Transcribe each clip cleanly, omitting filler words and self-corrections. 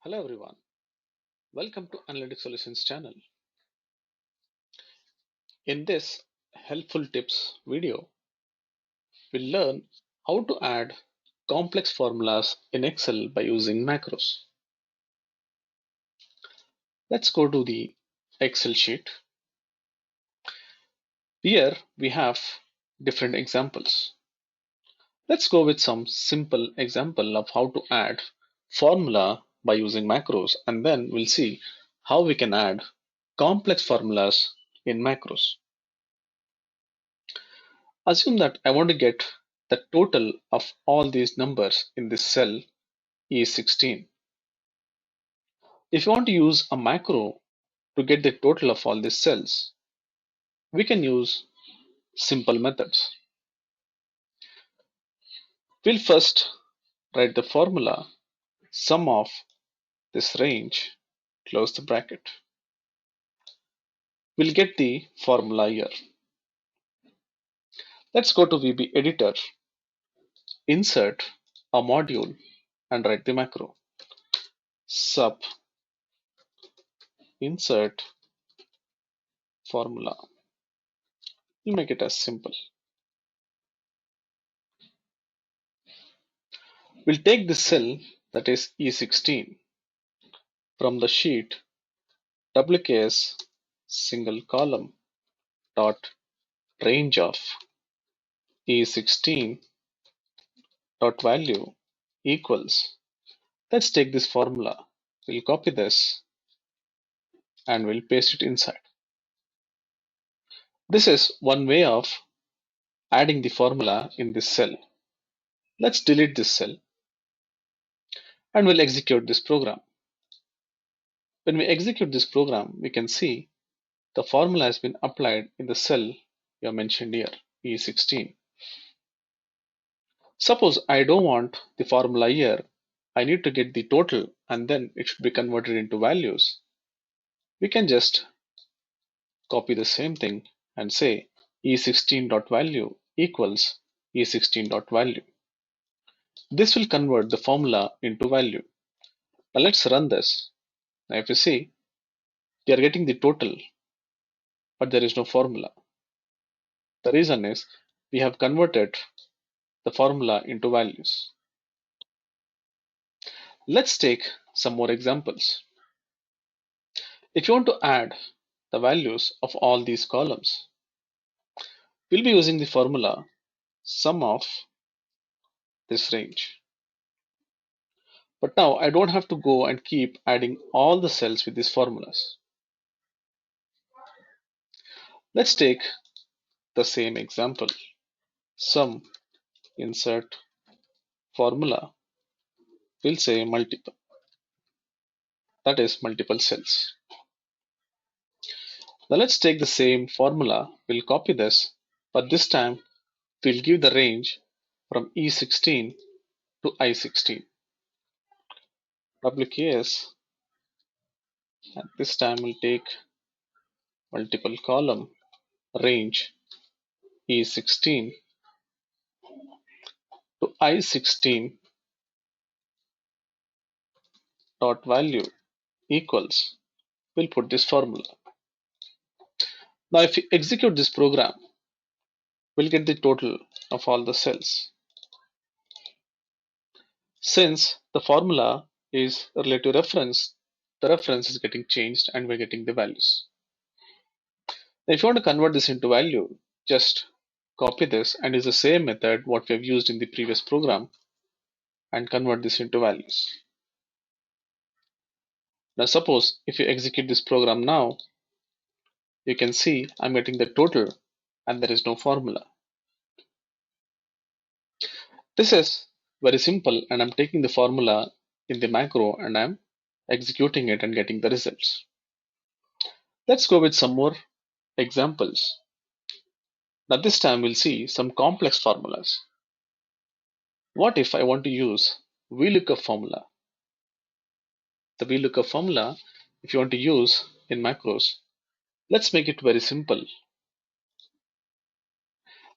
Hello everyone, welcome to Analytic Solutions channel. In this helpful tips video, we'll learn how to add complex formulas in Excel by using macros. Let's go to the Excel sheet. Here we have different examples. Let's go with some simple example of how to add formula by using macros, and then we'll see how we can add complex formulas in macros. Assume that I want to get the total of all these numbers in this cell is 16. If you want to use a macro to get the total of all these cells, we can use simple methods. We'll first write the formula sum of this range, close the bracket. We'll get the formula here. Let's go to VB editor, insert a module and write the macro. Sub insert formula. We'll make it as simple. We'll take the cell that is E16 from the sheet WKS single column dot range of E16 dot value equals. Let's take this formula. We'll copy this and we'll paste it inside. This is one way of adding the formula in this cell. Let's delete this cell and we'll execute this program. When we execute this program, we can see the formula has been applied in the cell you have mentioned here, E16. Suppose I don't want the formula here, I need to get the total and then it should be converted into values. We can just copy the same thing and say E16.value equals E16.value. This will convert the formula into value. Now let's run this. Now if you see, they are getting the total, but there is no formula. The reason is we have converted the formula into values. Let's take some more examples. If you want to add the values of all these columns, we'll be using the formula sum of this range. But now I don't have to go and keep adding all the cells with these formulas. Let's take the same example. Sum insert formula. We'll say multiple. That is multiple cells. Now let's take the same formula. We'll copy this, but this time we'll give the range from E16 to I16. WKS, and this time we'll take multiple column range E16 to I16 dot value equals. We'll put this formula. Now if we execute this program, we'll get the total of all the cells. Since the formula is related to reference, the reference is getting changed and we're getting the values. Now if you want to convert this into value, just copy this and use the same method what we have used in the previous program and convert this into values. Now suppose if you execute this program now, you can see I'm getting the total and there is no formula. This is very simple and I'm taking the formula in the macro and I'm executing it and getting the results. Let's go with some more examples. Now this time we'll see some complex formulas. What if I want to use Vlookup formula? The Vlookup formula, if you want to use in macros, let's make it very simple.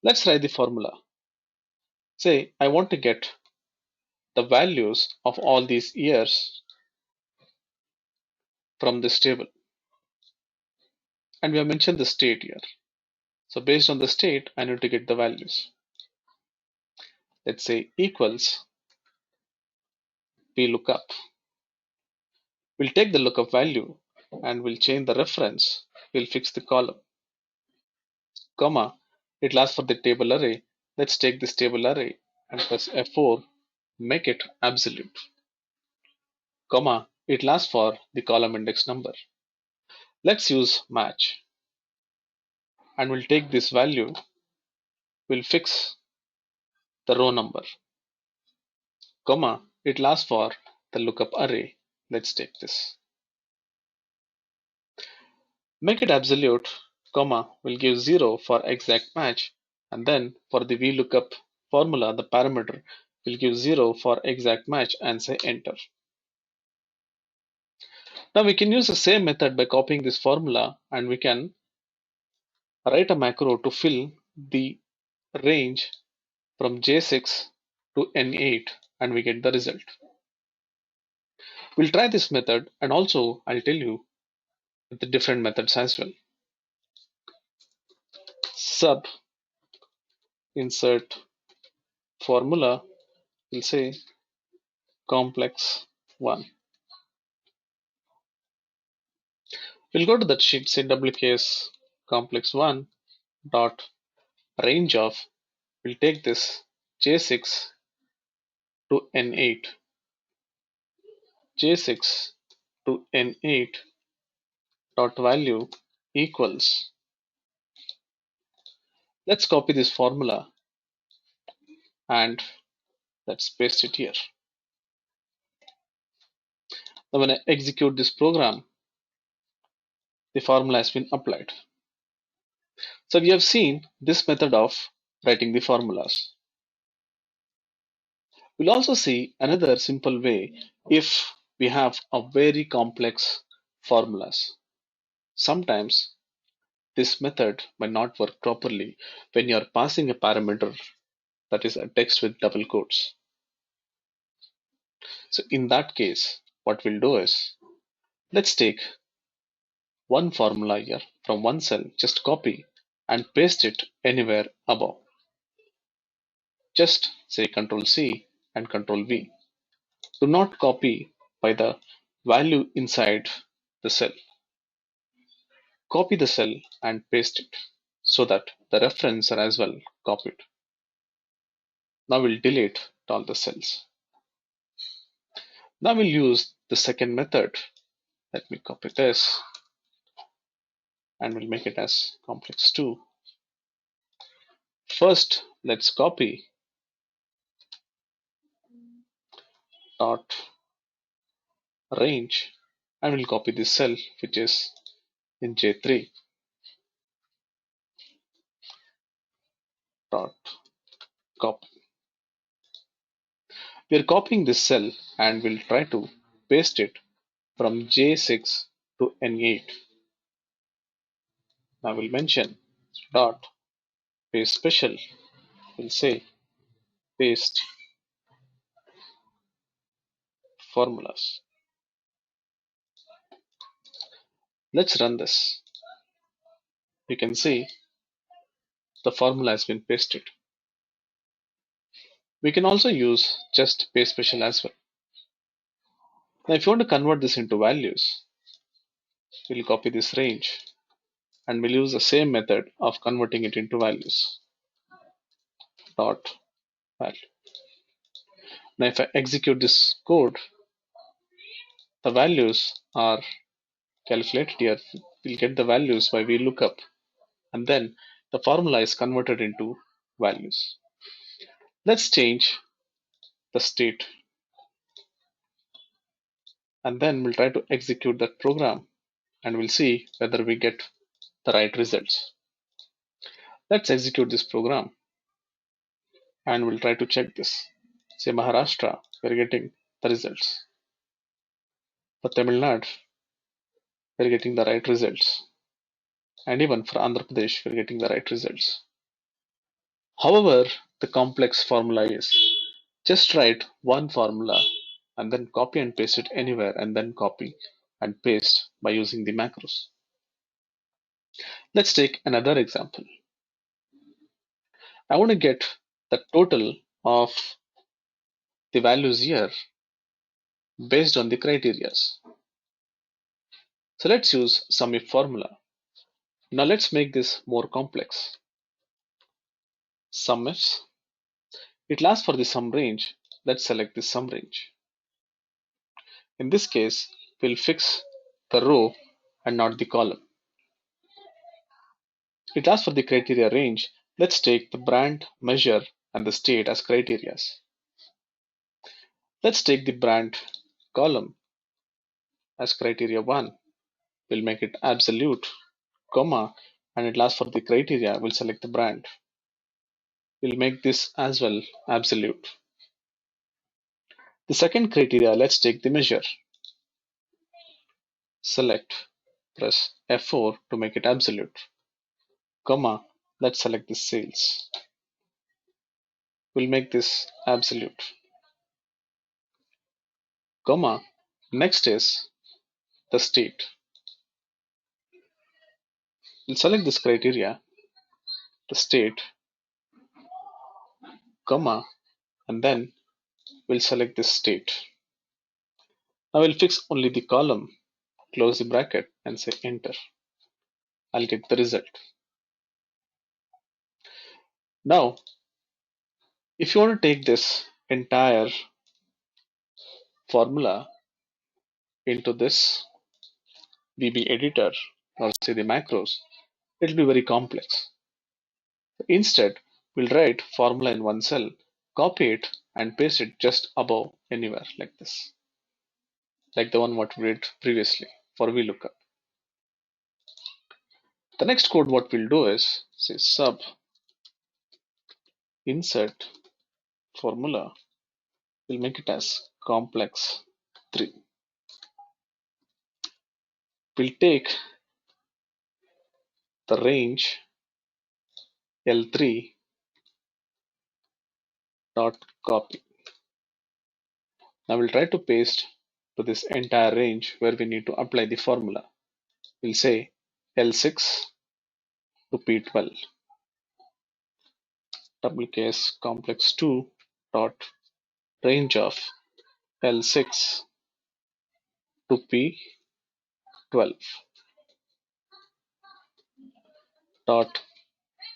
Let's write the formula. Say I want to get the values of all these years from this table. And we have mentioned the state here. So based on the state, I need to get the values. Let's say equals Vlookup. We'll take the lookup value and we'll change the reference. We'll fix the column, comma. It lasts for the table array. Let's take this table array and press F4, make it absolute, comma. It lasts for the column index number. Let's use match and we'll take this value. We'll fix the row number, comma. It lasts for the lookup array. Let's take this. Make it absolute, comma, will give 0 for exact match, and then for the VLOOKUP formula, the parameter will give 0 for exact match and say enter. Now we can use the same method by copying this formula and we can write a macro to fill the range from J6 to N8 and we get the result. We'll try this method and also I'll tell you the different methods as well. Sub insert formula will say complex 1. We'll go to that sheet, say WKS complex 1 dot range of, we'll take this J6 to N8, J6 to N8 dot value equals. Let's copy this formula and let's paste it here. Now when I execute this program, the formula has been applied. So we have seen this method of writing the formulas. We'll also see another simple way if we have a very complex formulas. Sometimes this method might not work properly when you are passing a parameter that is a text with double quotes. So in that case, what we'll do is, let's take one formula here from one cell, just copy and paste it anywhere above. Just say Control C and Control V. Do not copy by the value inside the cell. Copy the cell and paste it so that the reference are as well copied. Now we'll delete all the cells. Now we'll use the second method. Let me copy this and we'll make it as complex 2. First, let's copy dot range and we'll copy this cell which is in J3 dot copy. We are copying this cell and we'll try to paste it from J6 to N8. Now we'll mention dot paste special. We'll say paste formulas. Let's run this. You can see the formula has been pasted. We can also use just paste special as well. Now if you want to convert this into values, we'll copy this range and we'll use the same method of converting it into values. Dot value. Now if I execute this code, the values are calculated here. We'll get the values by VLOOKUP and then the formula is converted into values. Let's change the state and then we'll try to execute that program and we'll see whether we get the right results. Let's execute this program and we'll try to check this. Say Maharashtra, we're getting the results. For Tamil Nadu, we're getting the right results. And even for Andhra Pradesh, we're getting the right results. However, the complex formula is just write one formula and then copy and paste it anywhere and then copy and paste by using the macros. Let's take another example. I want to get the total of the values here based on the criterias. So let's use sum if formula. Now let's make this more complex. Sum ifs. It asks for the sum range. Let's select the sum range. In this case, we'll fix the row and not the column. It asks for the criteria range. Let's take the brand, measure, and the state as criterias. Let's take the brand column as criteria 1. We'll make it absolute, comma, and it asks for the criteria. We'll select the brand. We'll make this as well absolute. The second criteria, let's take the measure. Select, press F4 to make it absolute, comma, let's select the sales. We'll make this absolute, comma, next is the state. We'll select this criteria, the state, comma, and then we'll select this state. Now we'll fix only the column, close the bracket and say enter. I'll get the result. Now, if you want to take this entire formula into this VB editor or say the macros, it'll be very complex. Instead, we'll write formula in one cell, copy it and paste it just above anywhere like this, like the one what we did previously for VLOOKUP. The next code what we'll do is say sub insert formula. We'll make it as complex 3. We'll take the range L3 dot copy. Now we'll try to paste to this entire range where we need to apply the formula. We'll say L6 to P12, double case complex 2 dot range of L6 to P12 dot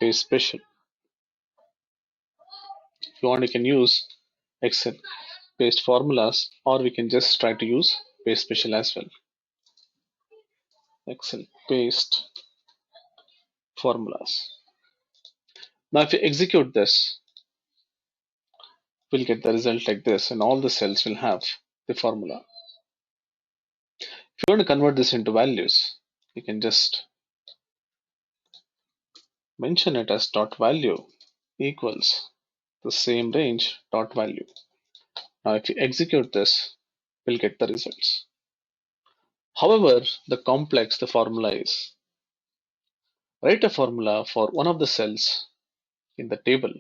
paste special. If you want, you can use Excel paste formulas, or we can just try to use paste special as well. Excel paste formulas. Now if you execute this, we'll get the result like this, and all the cells will have the formula. If you want to convert this into values, you can just mention it as dot value equals the same range dot value. Now if you execute this, we'll get the results. However, the complex the formula is. Write a formula for one of the cells in the table,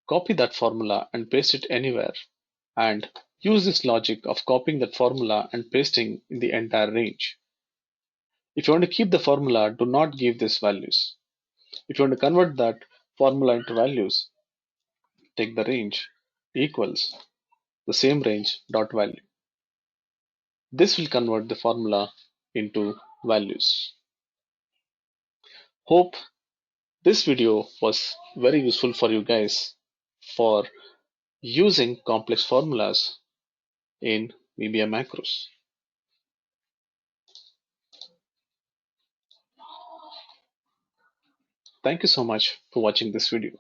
copy that formula and paste it anywhere, and use this logic of copying that formula and pasting in the entire range. If you want to keep the formula, do not give these values. If you want to convert that formula into values, take the range equals the same range dot value. This will convert the formula into values. Hope this video was very useful for you guys for using complex formulas in VBA macros. Thank you so much for watching this video.